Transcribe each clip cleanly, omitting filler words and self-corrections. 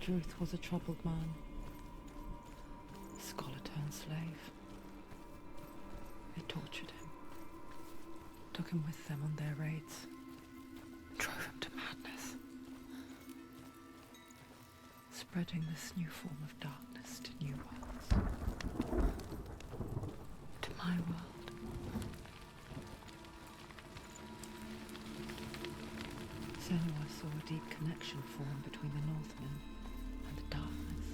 Druth was a troubled man. Scholar turned slave. They tortured him, took him with them on their raids, drove him to madness, spreading this new form of darkness to new worlds. To my world. Senua saw a deep connection form between the Northmen and the darkness.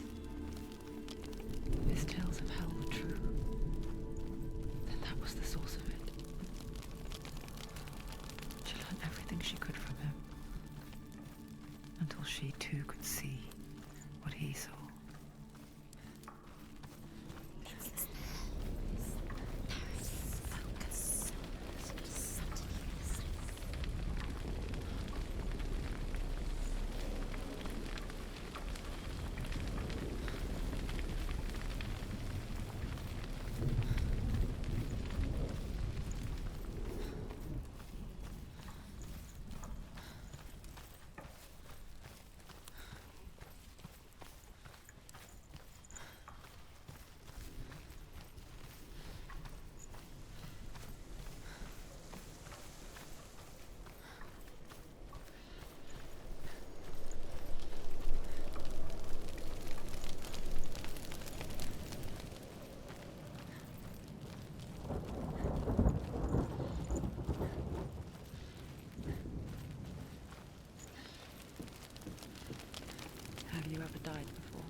His tales of hell were true. Then that was the source of it. She learned everything she could from him, until she too could see what he saw. Have you ever died before?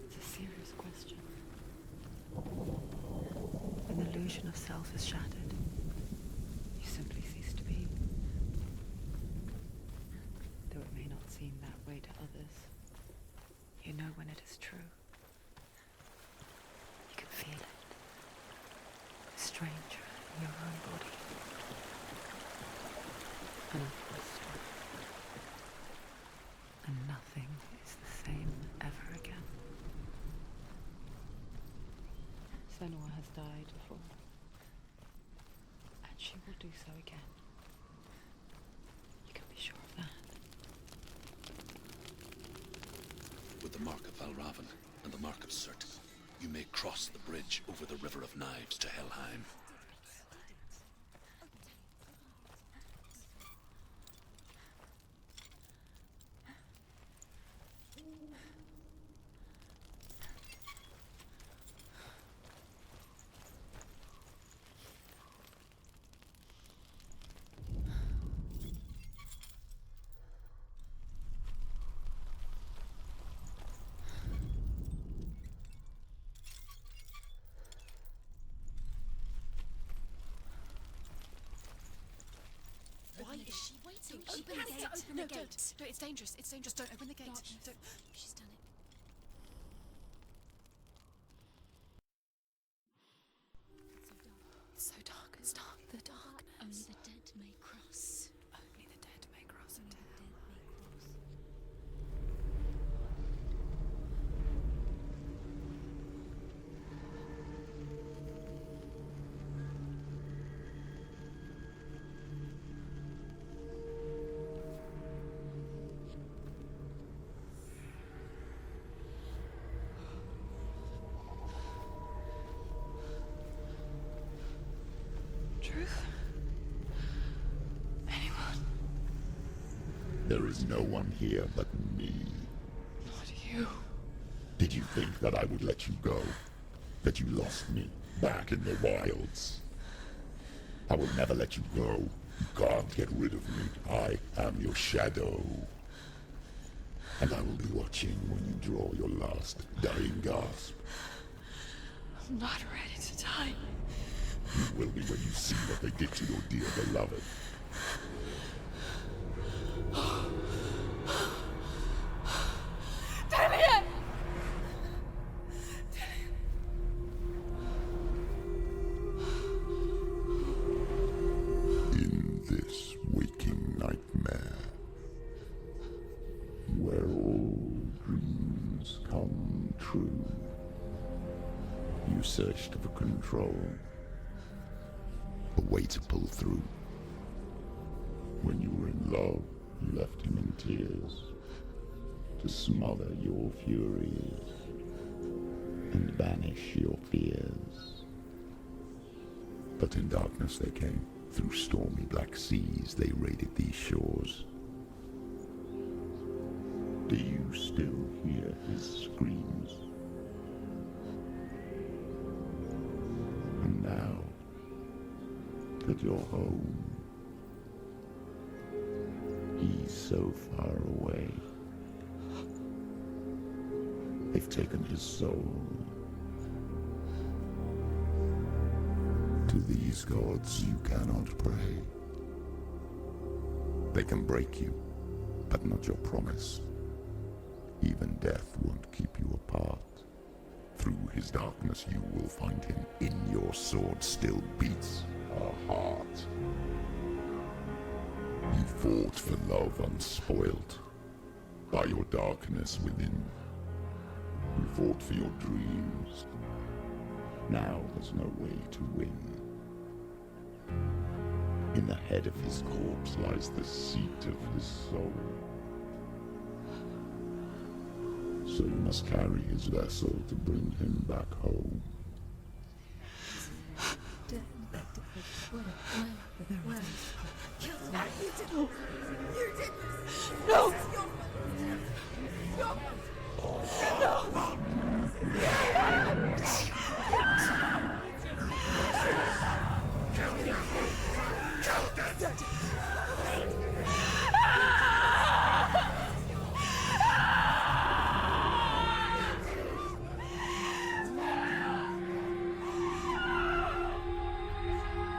It's a serious question. When the illusion of self is shattered, you simply cease to be. Though it may not seem that way to others, you know when it is true. You can feel it. A stranger in your own body. An imposter. And nothing is the same ever again. Senua has died before, and she will do so again. You can be sure of that. With the mark of Valravan and the mark of Surt, you may cross the bridge over the River of Knives to Helheim. Why is she waiting? She Open the has gate. to open No, the gate. don't. No, it's dangerous. It's dangerous. Don't open the gate. Darkness. Don't. She's done it. It's so dark. It's dark. The darkness. Only the dead may cross. Only the dead may cross Only into the hell. dead may cross. Truth? Anyone? There is no one here but me. Not you. Did you think that I would let you go? That you lost me back in the wilds? I will never let you go. You can't get rid of me. I am your shadow. And I will be watching when you draw your last dying gasp. I'm not ready to die. You will be when you see what they did to your dear beloved. In this waking nightmare, where all dreams come true, you searched for control, a way to pull through. When you were in love, you left him in tears. to smother your furies and banish your fears. But in darkness they came. Through stormy black seas they raided these shores. Do you still hear his screams? And now that you're home, he's so far away. They've taken his soul. To these gods you cannot pray. They can break you, but not your promise. Even death won't keep you apart. Through his darkness you will find him. In your sword still beats a heart. You fought for love unspoilt by your darkness within. You fought for your dreams. Now there's no way to win. In the head of his corpse lies the seat of his soul. So you must carry his vessel to bring him back home.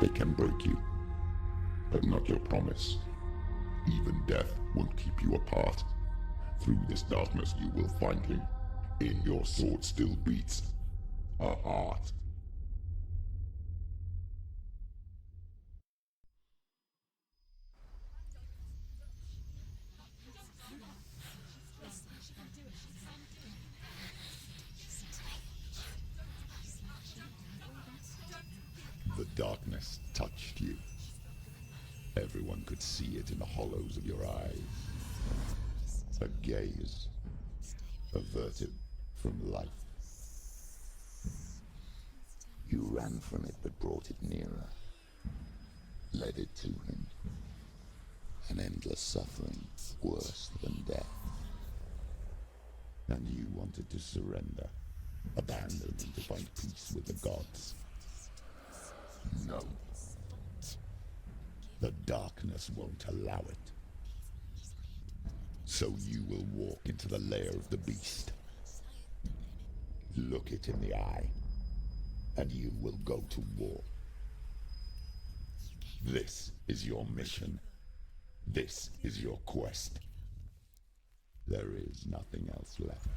They can break you, but not your promise. Even death won't keep you apart. Through this darkness you will find him. In your sword still beats a heart. The darkness touched you. Everyone could see it in the hollows of your eyes. A gaze averted from life. You ran from it but brought it nearer. Led it to him. An endless suffering, worse than death. And you wanted to surrender, abandon and to find peace with the gods. No. The darkness won't allow it. So you will walk into the lair of the beast. Look it in the eye, and you will go to war. This is your mission. This is your quest. There is nothing else left.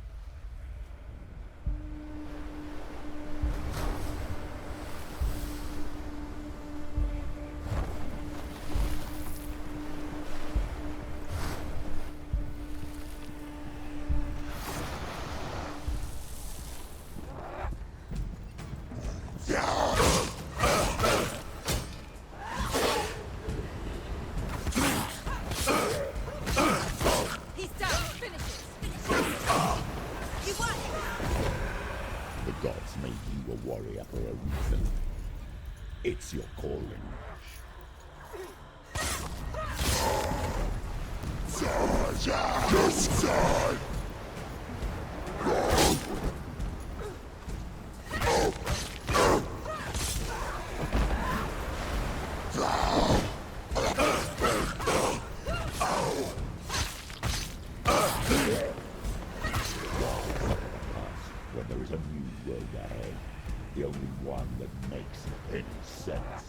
The gods made you a warrior for a reason. It's your calling. Just die! When there is a new world ahead, the only one that makes any sense.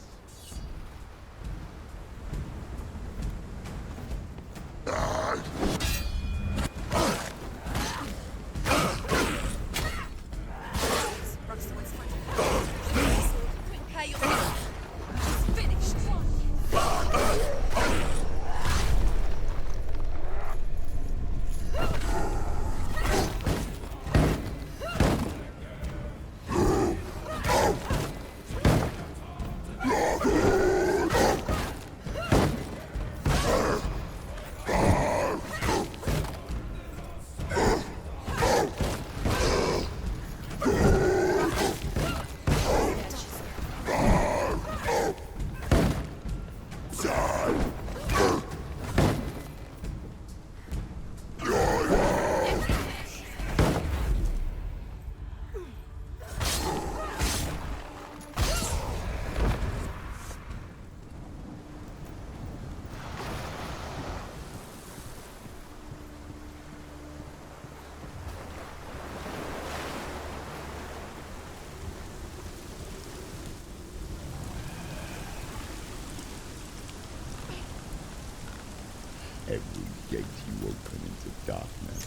open into darkness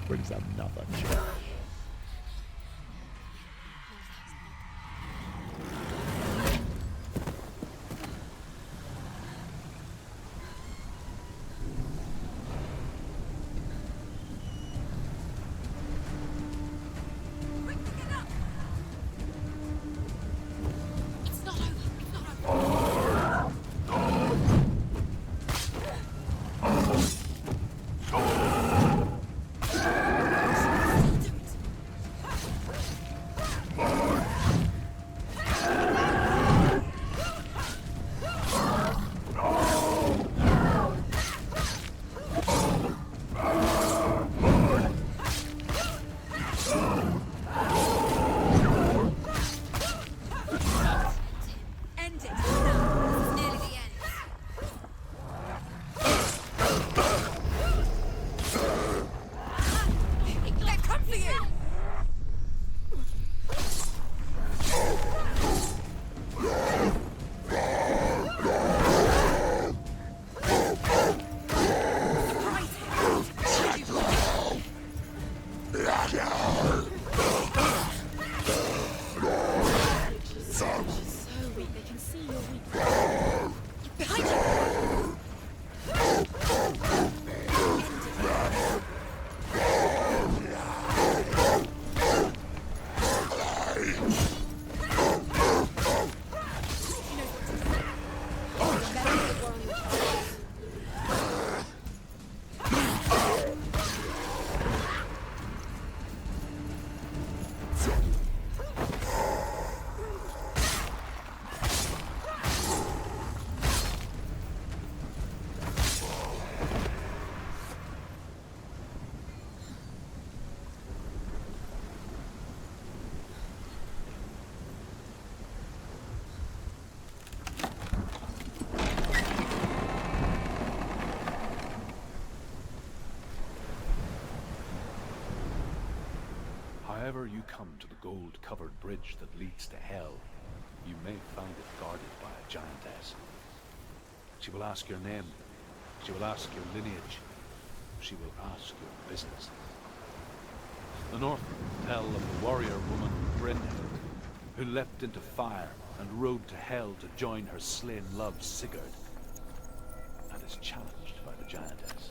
brings another change. It's not over. It's not over. End it. This is nearly the end. They've come for you! So weak, they can see you're weak. Behind you! However you come to the gold-covered bridge that leads to Hell, you may find it guarded by a giantess. She will ask your name, she will ask your lineage, she will ask your business. The Northmen tell of the warrior woman Brynhild, who leapt into fire and rode to Hell to join her slain love Sigurd, and is challenged by the giantess.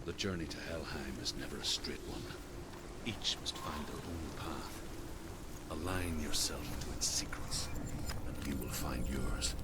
The journey to Helheim is never a straight one. Each must find their own path. Align yourself to its secrets, and you will find yours.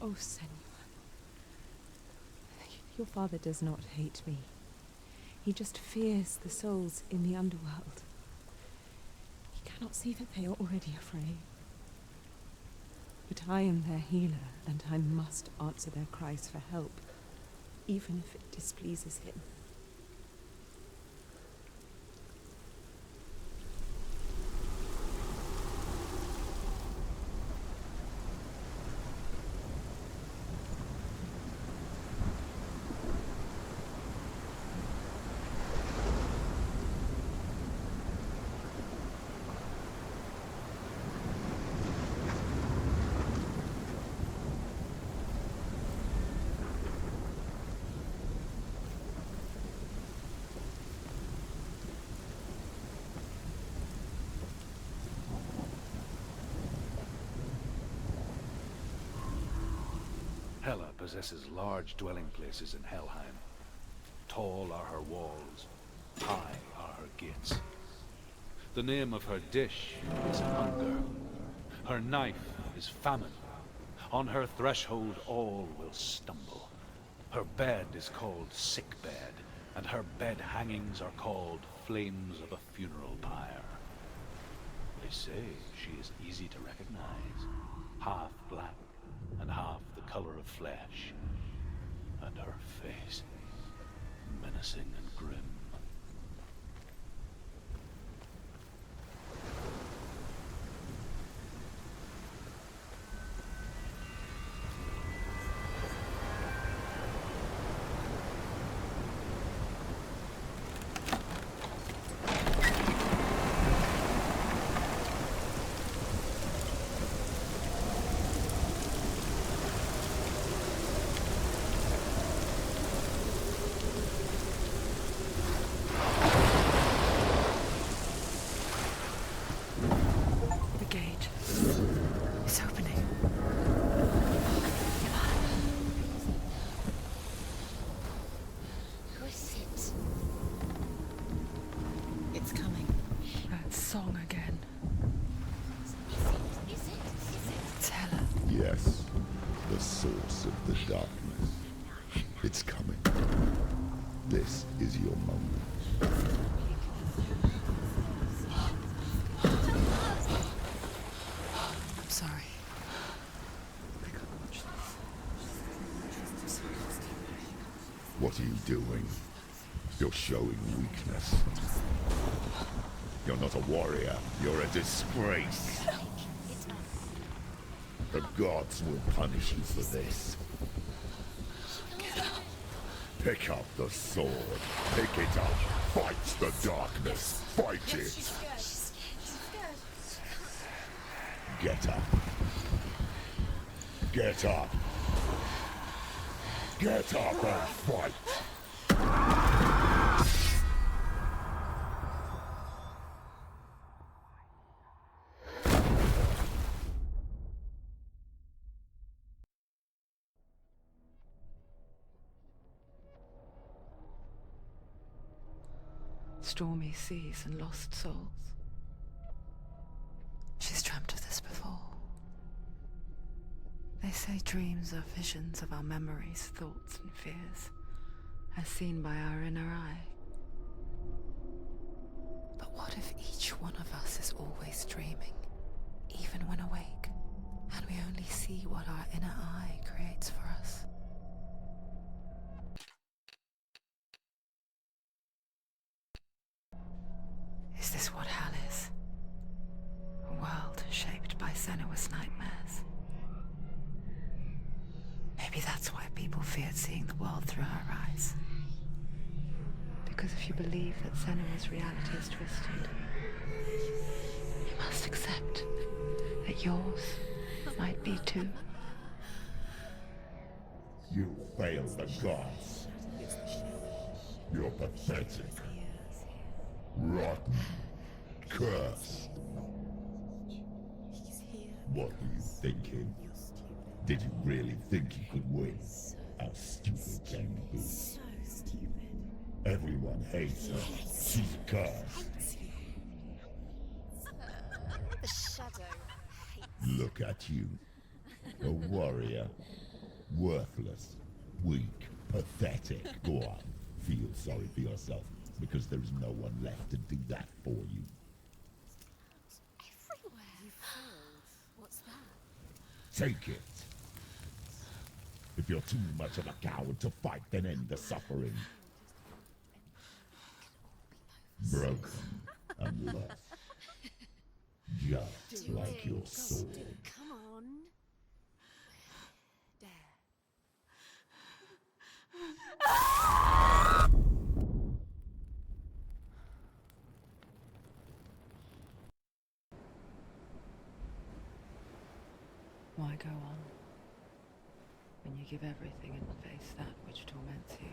Oh, Senua. Your father does not hate me. He just fears the souls in the underworld. He cannot see that they are already afraid. But I am their healer, and I must answer their cries for help, even if it displeases him. Hela possesses large dwelling places in Helheim. Tall are her walls, high are her gates. The name of her dish is hunger. Her knife is famine. On her threshold all will stumble. Her bed is called sick bed, and her bed hangings are called flames of a funeral pyre. They say she is easy to recognize, half black and half the color of flesh, and her face menacing and grim. Song again. Is it? It's Hela. Yes, the source of the darkness. It's coming. This is your moment. I'm sorry. I can't watch this. What are you doing? You're showing weakness. You're not a warrior. You're a disgrace. The gods will punish you for this. Pick up the sword. Pick it up. Fight the darkness. Fight it. Get up. Get up. Get up and fight. Stormy seas and lost souls. She's dreamt of this before. They say dreams are visions of our memories, thoughts and fears, as seen by our inner eye. But what if each one of us is always dreaming, even when awake, and we only see what our inner eye creates for us? Is this what hell is? A world shaped by Senua's nightmares. Maybe that's why people feared seeing the world through her eyes. Because if you believe that Senua's reality is twisted, you must accept that yours might be too. You failed the gods. You're pathetic. Rotten. Cursed. What were you thinking? Did you really think you could win? How stupid can you be? So stupid. Everyone hates her. She's cursed. The shadow hates. Look at you. A warrior. Worthless. Weak. Pathetic. Go on. Feel sorry for yourself, because there is no one left to do that for you. Everywhere. You failed. What's that? Take it. If you're too much of a coward to fight, then end the suffering. Broken and lost. Just like your sword. Come on. There. Why go on when you give everything and face that which torments you,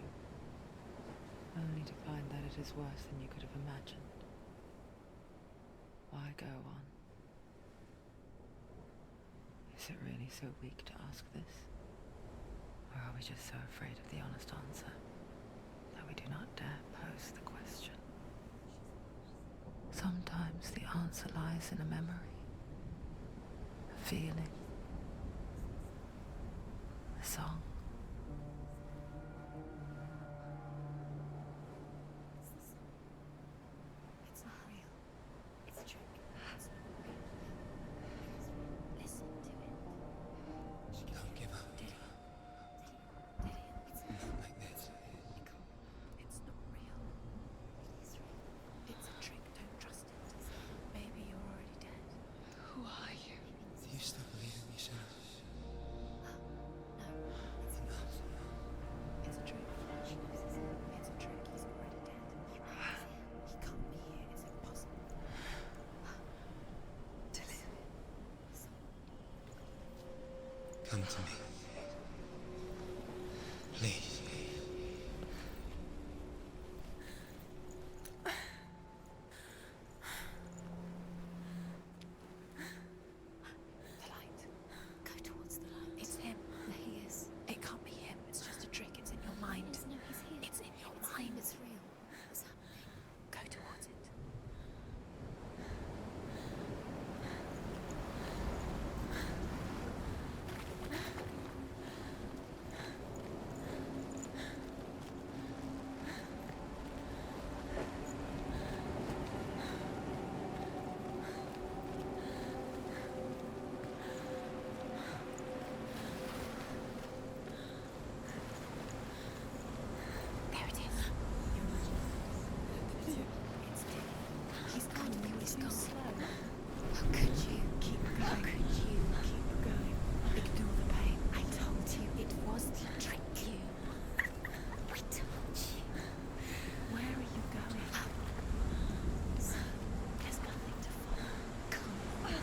only to find that it is worse than you could have imagined? Why go on? Is it really so weak to ask this? Or are we just so afraid of the honest answer that we do not dare pose the question? Sometimes the answer lies in a memory, a feeling, a song. It's not real. It's a trick. It's not real. Listen to it. Don't give up. Did it? It's Not like this. Nicole, it's not real. It is real. It's a trick. Don't trust it. Maybe you're already dead. Who are you? Do you still believe in me, Senua? No, it's not. It's a trick. She knows it's a trick. He's already dead. He can't be here. It's impossible. Come to me. Please. The light. Go towards the light. It's him. There he is. It can't be him. It's just a trick. It's in your mind. No, he's here. It's in your mind. It's real. What's happening? Go towards it. There it is. It's dead. He's gone. He's gone. Slow. How could you keep going? How could you keep going? Ignore the pain. I told you it was the trick. You. I told you. Where are you going? There's nothing to follow. Come on.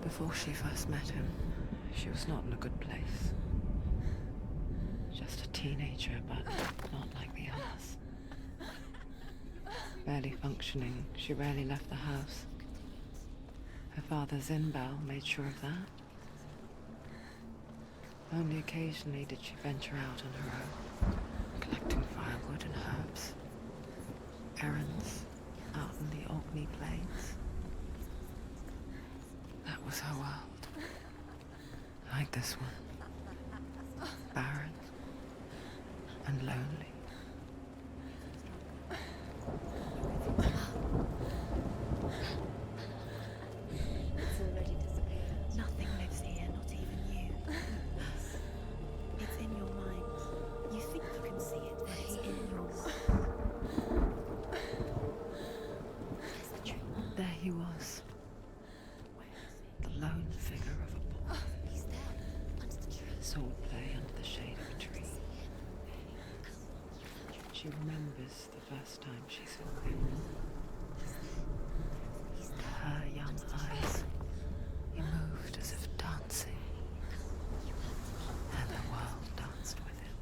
Before she first met him, she was not in a good place. Just a teenager, but not like the others. Barely functioning, she rarely left the house. Her father Zinbal made sure of that. Only occasionally did she venture out on her own, collecting firewood and herbs. Errands out in the Orkney Plains. That was her world. Like this one. Barren and lonely. It's already disappeared. Nothing lives here, not even you. It's in your mind. You think you can see it, but it's in your mind. There's the tree. There he was, Where is the lone figure of a boy. he? He's there, under the tree. Swordplay under the shade of a tree. She remembers the first time she saw him. He's there. Her young eyes, he moved as if dancing, and the world danced with him.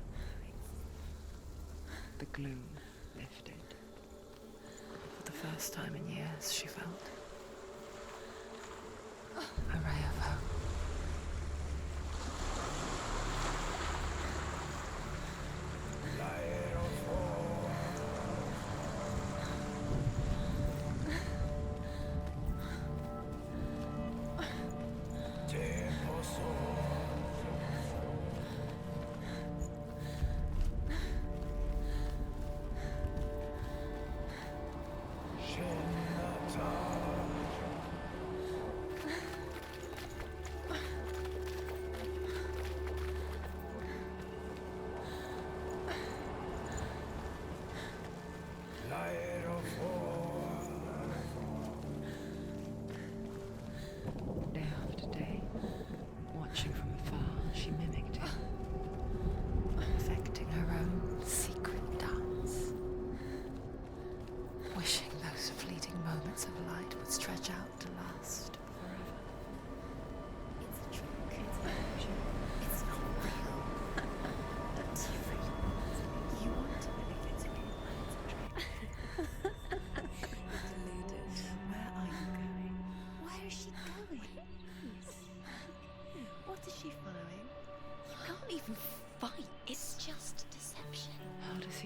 The gloom lifted. For the first time in years, she felt a ray of hope. Lion.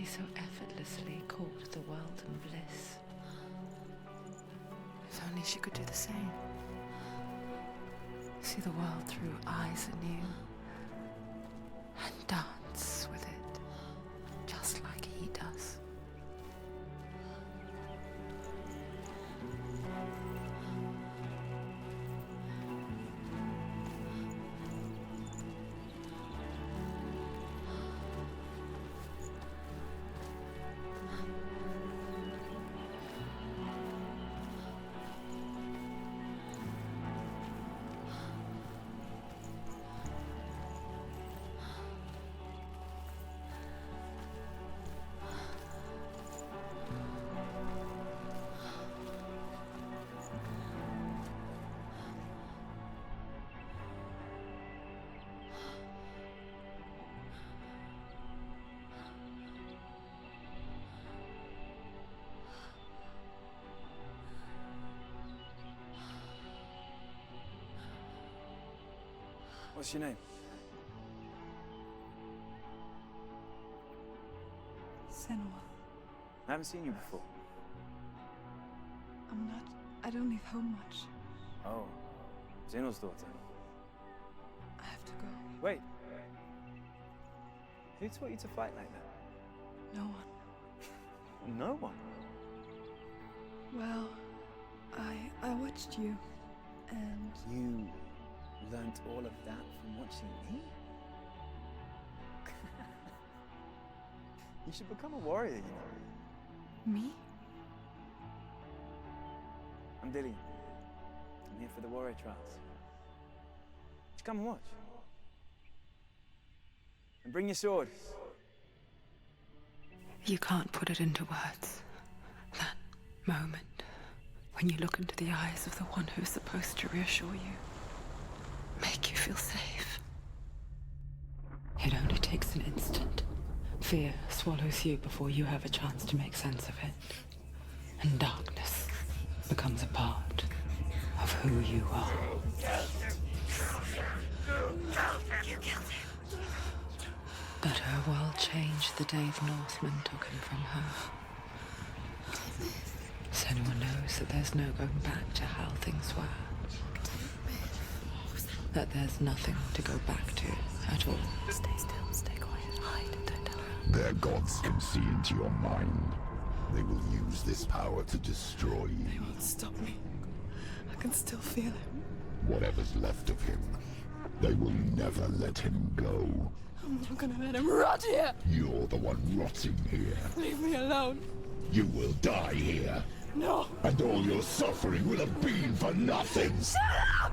she so effortlessly caught the world in bliss. If only she could do the same. See the world through eyes anew and dance with it, just like he does. What's your name? Senua. I haven't seen you before. I don't leave home much. Oh, Zeno's daughter. I have to go. Wait. Who taught you to fight like that? No one. No one? Well, I watched you, and You learnt all of that from watching me? You should become a warrior, you know. me? I'm Dillian. I'm here for the warrior trials. Just come and watch. And bring your sword. You can't put it into words. That moment when you look into the eyes of the one who's supposed to reassure you, make you feel safe. It only takes an instant. Fear swallows you before you have a chance to make sense of it. And darkness becomes a part of who you are. You killed him. But her world changed the day the Northmen took him from her. Senua knows that there's no going back to how things were. That there's nothing to go back to at all. Stay still, stay quiet, hide, don't tell her. Their gods can see into your mind. They will use this power to destroy you. They won't stop me. I can still feel him. Whatever's left of him, they will never let him go. I'm not gonna let him rot here. You're the one rotting here. Leave me alone. You will die here. No. And all your suffering will have been for nothing. Shut up!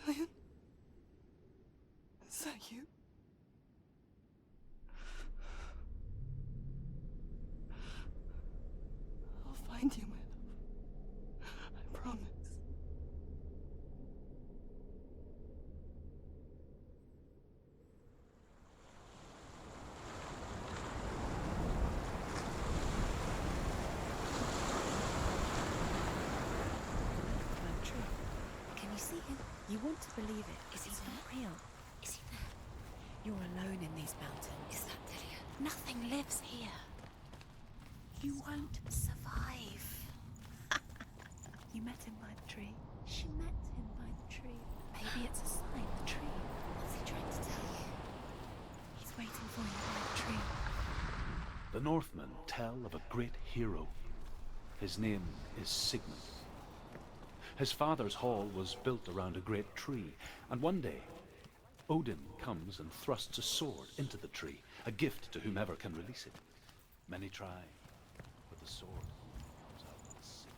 Dillian? Is that you? I'll find you, my love. I promise. Can you see him? You want to believe it. Is he not real? Is he there? You're alone in these mountains. Is that Dillian? Nothing lives here. You won't survive. You met him by the tree. She met him by the tree. Maybe it's a sign, the tree. What's he trying to tell you? He's waiting for you by the tree. The Northmen tell of a great hero. His name is Sigmund. His father's hall was built around a great tree, and one day, Odin comes and thrusts a sword into the tree, a gift to whomever can release it. Many try, but the sword comes out of the sea.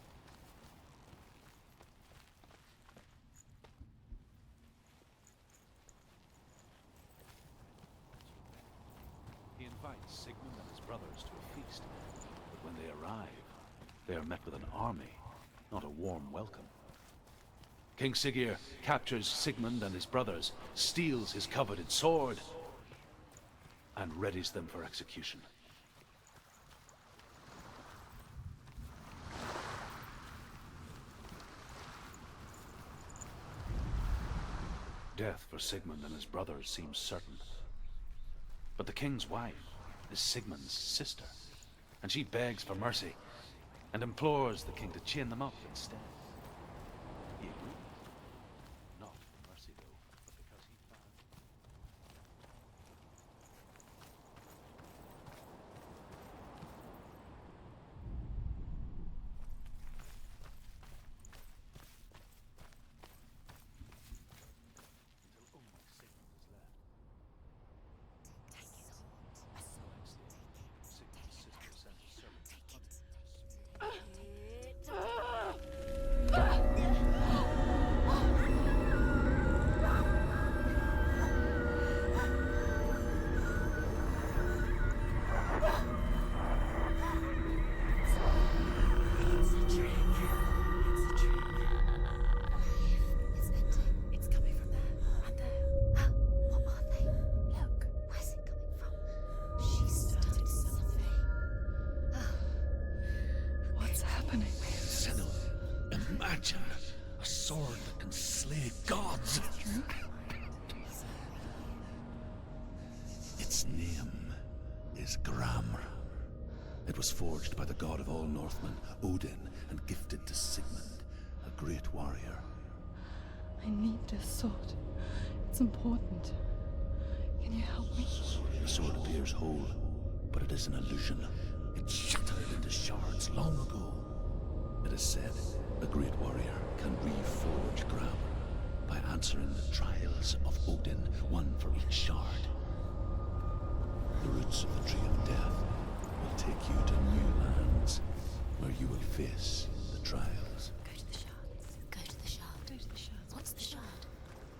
He invites Sigmund and his brothers to a feast, but when they arrive, they are met with an army, not a warm welcome. King Siggeir captures Sigmund and his brothers, steals his coveted sword, and readies them for execution. Death for Sigmund and his brothers seems certain. But the king's wife is Sigmund's sister, and she begs for mercy and implores the king to chain them up instead. He agrees. Not for mercy, though, but because he found... until only Sigmund is left. Take it. A The sword. next day, Sigmund's sister sent a servant to Take it. It's a trick. It's a trick. It's ending. It's coming from there. And there. Oh, what are they? Look. Where's it coming from? She started something. Oh. What's happening? Senua, imagine a sword that can slay gods. Its name is Gramr. It was forged by the god of all Northmen, Odin, and gifted to Sigmund, a great warrior. I need this sword. It's important. Can you help me? The sword appears whole, but it is an illusion. It shattered into shards long ago. It is said a great warrior can reforge Gramr by answering the trials of Odin, one for each shard. The roots of the Tree of Death will take you to new lands, where you will face the trials. Go to the shards. Go to the shard. Go to the shards. What's the shard?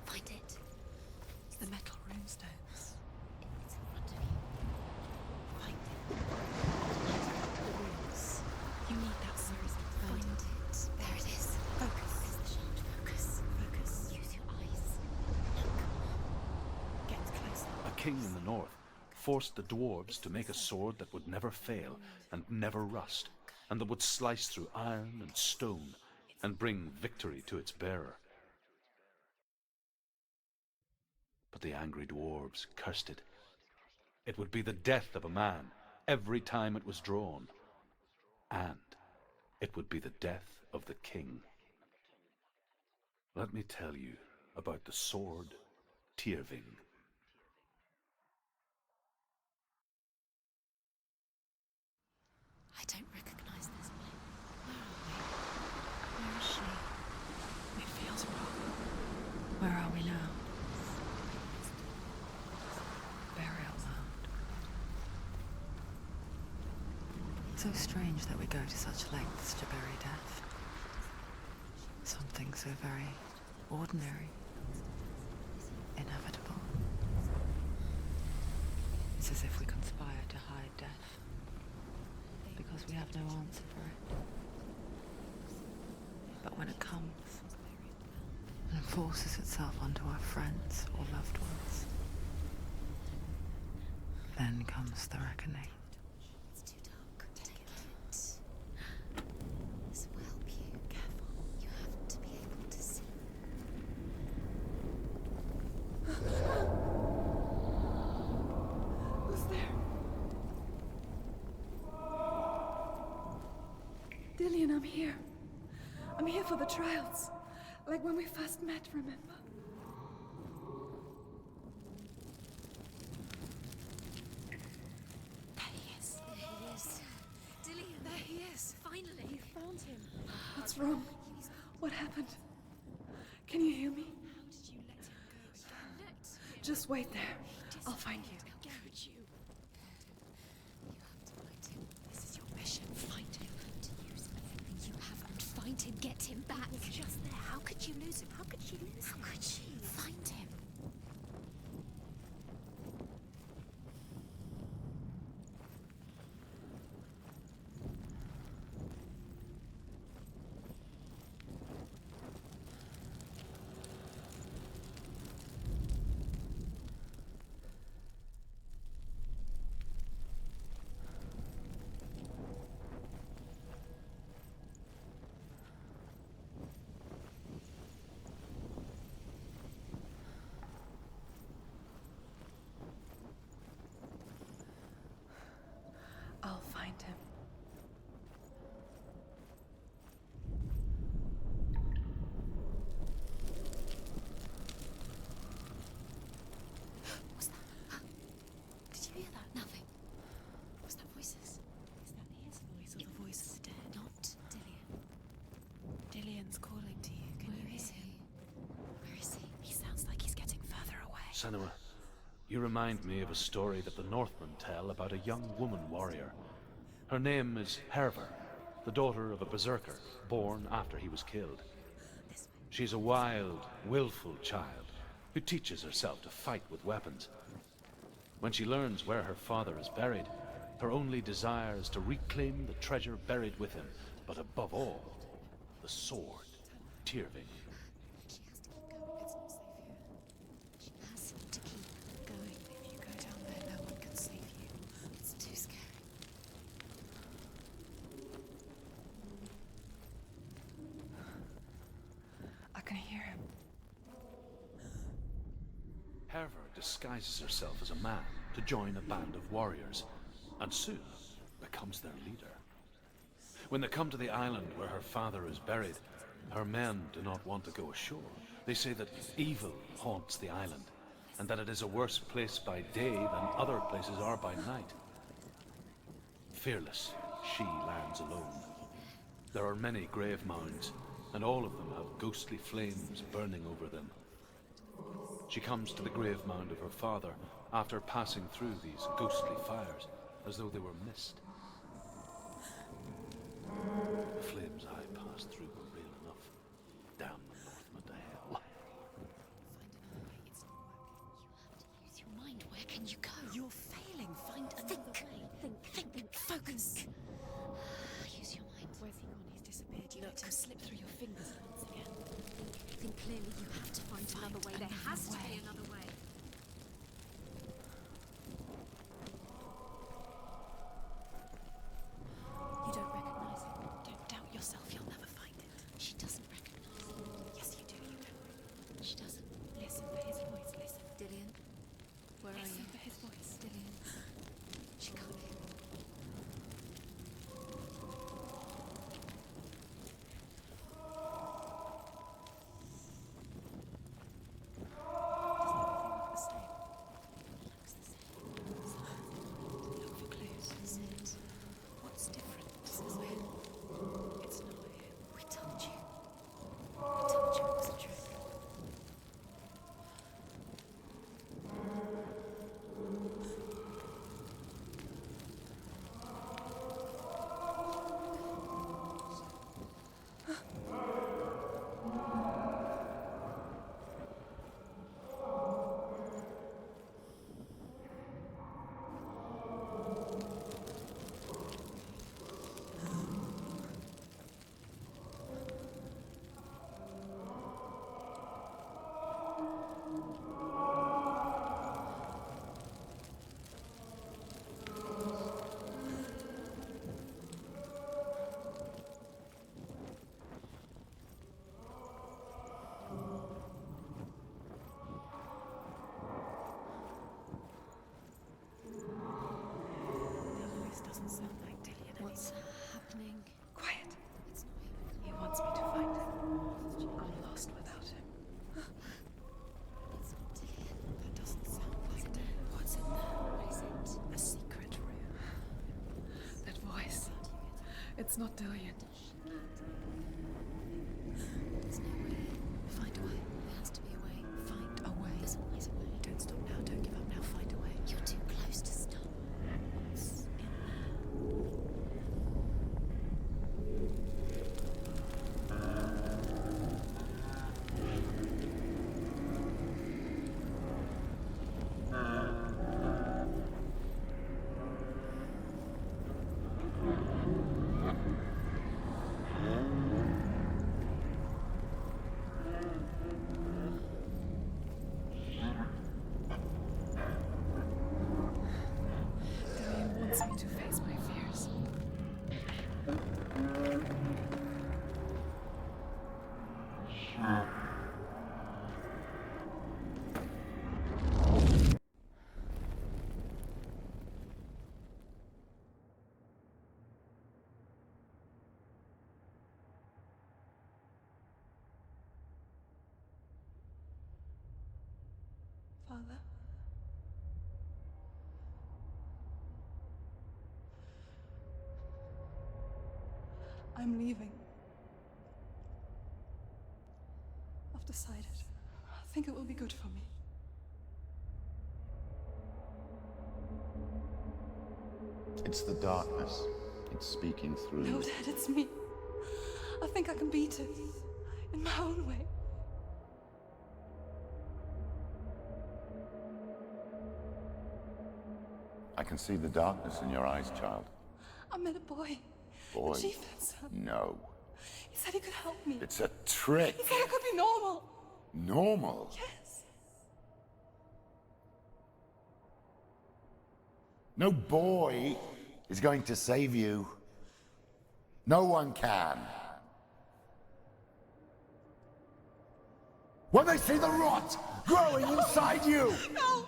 Find it. It's the metal runestones. It's in front of you. Find it. The runes. You need that sword. Find it. There it is. Focus. There's the shard. Focus. Focus. Use your eyes. Look. Get closer. A king in the north forced the dwarves to make a sword that would never fail and never rust, and that would slice through iron and stone and bring victory to its bearer. But the angry dwarves cursed it. It would be the death of a man every time it was drawn, and it would be the death of the king. Let me tell you about the sword Tyrving. I don't recognize this place. Where is she? It feels wrong. Where are we now? Burial mound. So strange that we go to such lengths to bury death. Something so very ordinary, inevitable. It's as if we conspire to hide death, because we have no answer for it. But when it comes and forces itself onto our friends or loved ones, then comes the reckoning. It's too dark. Take it. This will help you. Careful. You have to be able to see. Who's there? Dillian, I'm here. I'm here for the trials. Like when we first met, remember? There he is. There he is. Dillian. There he is. Finally. You found him. What's wrong? What happened? Can you hear me? How did you let him go? Just wait there. I'll find you. How could you? You have to find him. This is your mission. Find him. You have to use everything you have and find him. Get him back. He was just there. How could you lose him? How could you lose him? How could you? Find him. Senua, you remind me of a story that the Northmen tell about a young woman warrior. Her name is Hervor, the daughter of a berserker, born after he was killed. She's a wild, willful child who teaches herself to fight with weapons. When she learns where her father is buried, her only desire is to reclaim the treasure buried with him, but above all, the sword, Tyrving. She has to keep going. If you go down there, no one can save you. It's too scary. I can hear him. Hervor disguises herself as a man to join a band of warriors, and soon becomes their leader. When they come to the island where her father is buried, her men do not want to go ashore. They say that evil haunts the island, and that it is a worse place by day than other places are by night. Fearless, she lands alone. There are many grave mounds, and all of them have ghostly flames burning over them. She comes to the grave mound of her father after passing through these ghostly fires, as though they were mist. The flames I passed through were real enough. Damn the Northmen to hell. Use your mind. Where can you go? You're failing. Find another way. Think. Focus. Use your mind. Where's he gone? He's disappeared. You let him slip through your fingers once again. Think clearly. You have to find another way. There has to be another way. You don't recognize it. Don't doubt yourself. You'll never find it. She doesn't recognize it. Yes, you do. You can. She doesn't. Listen for his voice. Listen. Dillian, where are you? Listen for his voice. Dillian. She can't hear. What's happening? Quiet. He wants me to find him. I'm lost without him. It's not here. That doesn't sound like him. What's in there? What is it? A secret room. That voice. It's not Dillian. There's no way. Find a way. There has to be a way. Find a way. There's always a way. Don't stop now. Don't give up now. Find a way. You're too close to stop. What's in there? Dillian wants me to face my fears. Father? I'm leaving. I've decided. I think it will be good for me. It's the darkness. It's speaking through No, you. Dad, it's me. I think I can beat it. In my own way. I can see the darkness in your eyes, child. I met a boy. Boy. The chieftain's son. No. He said he could help me. It's a trick. He said I could be normal. Normal? Yes. No boy is going to save you. No one can. When they see the rot growing inside you, No!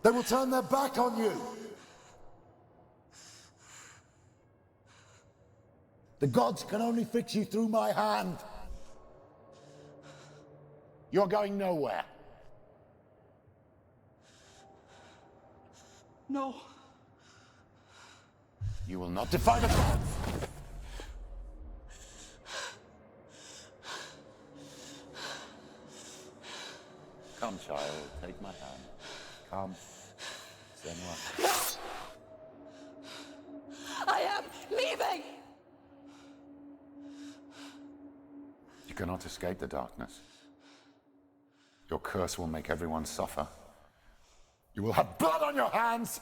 they will turn their back on you. The gods can only fix you through my hand. You're going nowhere. No. You will not defy the gods. Come, child, take my hand. Come. Senua. I am leaving! You cannot escape the darkness. Your curse will make everyone suffer. You will have blood on your hands!